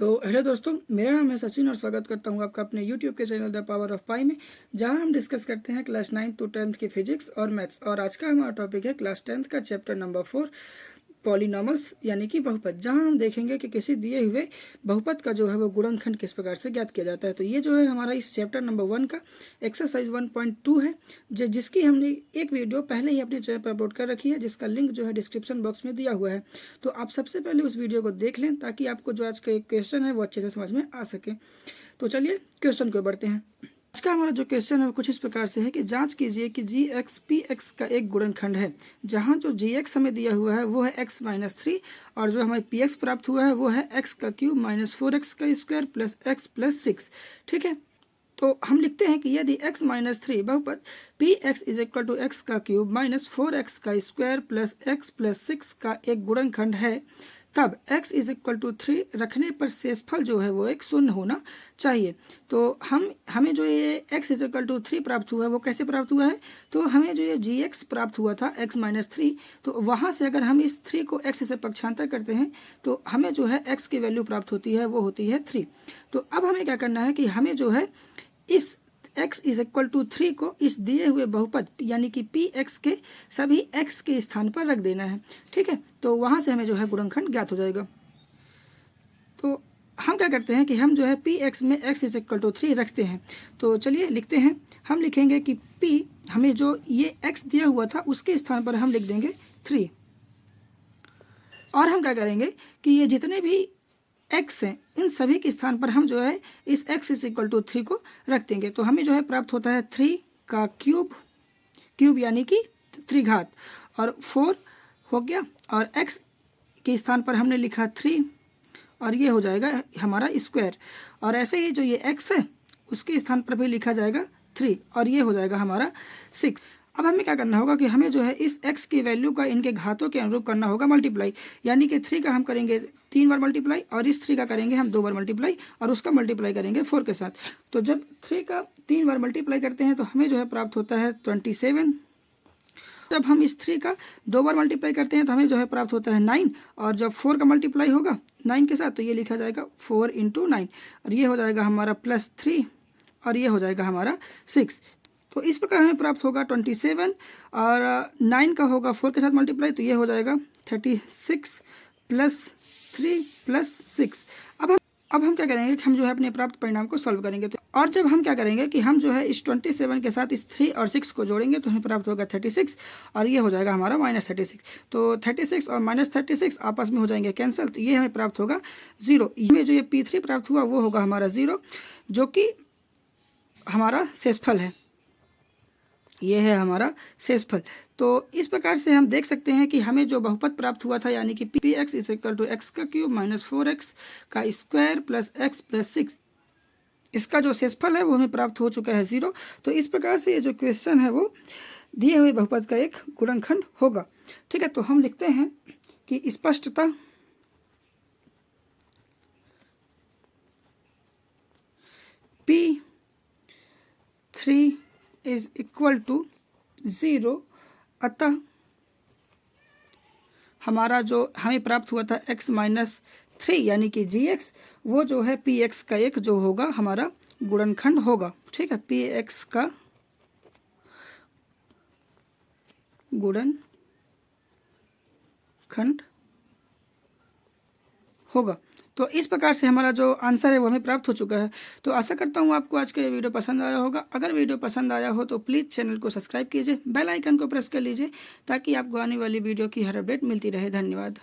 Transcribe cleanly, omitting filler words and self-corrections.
तो हेलो दोस्तों, मेरा नाम है सचिन और स्वागत करता हूं आपका अपने यूट्यूब के चैनल द पावर ऑफ पाई में, जहां हम डिस्कस करते हैं क्लास 9 to 10 की फिजिक्स और मैथ्स। और आज का हमारा टॉपिक है क्लास 10 का चैप्टर नंबर 4 पॉलिनॉमल्स यानी कि बहुपद, जहां हम देखेंगे कि किसी दिए हुए बहुपद का जो है वो गुणनखंड किस प्रकार से ज्ञात किया जाता है। तो ये जो है हमारा इस चैप्टर नंबर 1 का एक्सरसाइज 1.2 है, जिसकी हमने एक वीडियो पहले ही अपने चैनल पर अपलोड कर रखी है, जिसका लिंक जो है डिस्क्रिप्शन बॉक्स में दिया हुआ है। तो आप सबसे पहले उस वीडियो को देख लें ताकि आपको जो आज का क्वेश्चन है वो अच्छे से समझ में आ सके। तो चलिए क्वेश्चन को बढ़ते हैं। आज का हमारा जो क्वेश्चन है वो कुछ इस प्रकार से है कि जांच कीजिए कि जी एक्स पी एक्स का एक गुणनखंड है, जहां जो जी एक्स हमें दिया हुआ है वो है एक्स माइनस 3 और जो हमें पी एक्स प्राप्त हुआ है वो है एक्स का क्यूब माइनस 4x का स्क्वायर प्लस एक्स प्लस 6। ठीक है, तो हम लिखते हैं कि यदि x माइनस 3 बहुपद P X is equal to X का क्यूब माइनस 4x का स्क्वायर प्लस एक्स प्लस 6 का एक गुणनखंड है, तब x इज इक्वल टू 3 रखने पर शेषफल जो है वो एक शून्य होना चाहिए। तो हमें जो ये x इज इक्वल टू 3 प्राप्त हुआ है वो कैसे प्राप्त हुआ है, तो हमें जो ये जी एक्स प्राप्त हुआ था x माइनस 3, तो वहाँ से अगर हम इस 3 को x से पक्षांतर करते हैं तो हमें जो है x की वैल्यू प्राप्त होती है, वो होती है 3। तो अब हमें क्या करना है कि हमें जो है इस x इज इक्वल टू 3 को इस दिए हुए बहुपद यानी कि पी एक्स के सभी x के स्थान पर रख देना है। ठीक है, तो वहां से हमें जो है गुणनखंड ज्ञात हो जाएगा। तो हम क्या करते हैं कि हम जो है पी एक्स में x इज इक्वल टू 3 रखते हैं। तो चलिए लिखते हैं, हम लिखेंगे कि p हमें जो ये x दिया हुआ था उसके स्थान पर हम लिख देंगे 3, और हम क्या करेंगे कि ये जितने भी x हैं इन सभी के स्थान पर हम जो है इस x इज इक्वल टू 3 को रख देंगे। तो हमें जो है प्राप्त होता है 3 का क्यूब यानी कि 3 घात और 4 हो गया, और x के स्थान पर हमने लिखा 3 और ये हो जाएगा हमारा स्क्वायर, और ऐसे ही जो ये x है उसके स्थान पर भी लिखा जाएगा 3 और ये हो जाएगा हमारा 6। अब हमें क्या करना होगा कि हमें जो है इस x की वैल्यू का इनके घातों के अनुरूप करना होगा मल्टीप्लाई, यानी कि 3 का हम करेंगे 3 बार मल्टीप्लाई और इस 3 का करेंगे हम 2 बार मल्टीप्लाई और उसका मल्टीप्लाई करेंगे 4 के साथ। तो जब 3 का 3 बार मल्टीप्लाई करते हैं तो हमें जो है प्राप्त होता है 27। जब हम इस 3 का 2 बार मल्टीप्लाई करते हैं तो हमें जो है प्राप्त होता है 9, और जब 4 का मल्टीप्लाई होगा 9 के साथ तो ये लिखा जाएगा 4 × 9 और ये हो जाएगा हमारा +3 और ये हो जाएगा हमारा 6। तो इस प्रकार हमें प्राप्त होगा 27 और 9 का होगा 4 के साथ मल्टीप्लाई तो ये हो जाएगा 36 + 3 + 6। अब हम क्या करेंगे कि हम जो है अपने प्राप्त परिणाम को सॉल्व करेंगे। तो और जब हम क्या करेंगे कि हम जो है इस 27 के साथ इस 3 और 6 को जोड़ेंगे तो हमें प्राप्त होगा 36 और ये हो जाएगा हमारा -36। तो 36 और -36 आपस में हो जाएंगे कैंसिल, तो ये हमें प्राप्त होगा 0। हमें जो ये P3 प्राप्त हुआ वो होगा हमारा 0, जो कि हमारा शेषफल है, ये है हमारा शेषफल। तो इस प्रकार से हम देख सकते हैं कि हमें जो बहुपद प्राप्त हुआ था यानी कि P X is equal to X का क्यूब माइनस 4x का स्क्वायर प्लस एक्स प्लस 6, इसका जो शेषफल है वो हमें प्राप्त हो चुका है 0। तो इस प्रकार से ये जो क्वेश्चन है वो दिए हुए बहुपद का एक गुणनखंड होगा। ठीक है, तो हम लिखते हैं कि स्पष्टतः P3 इज इक्वल टू 0, अतः हमारा जो हमें प्राप्त हुआ था x माइनस 3 यानी कि जी एक्स, वो जो है पी एक्स का एक जो होगा हमारा गुणनखंड होगा। ठीक है, पी एक्स का गुणनखंड होगा। तो इस प्रकार से हमारा जो आंसर है वो हमें प्राप्त हो चुका है। तो आशा करता हूँ आपको आज का ये वीडियो पसंद आया होगा। अगर वीडियो पसंद आया हो तो प्लीज़ चैनल को सब्सक्राइब कीजिए, बेल आइकन को प्रेस कर लीजिए ताकि आपको आने वाली वीडियो की हर अपडेट मिलती रहे। धन्यवाद।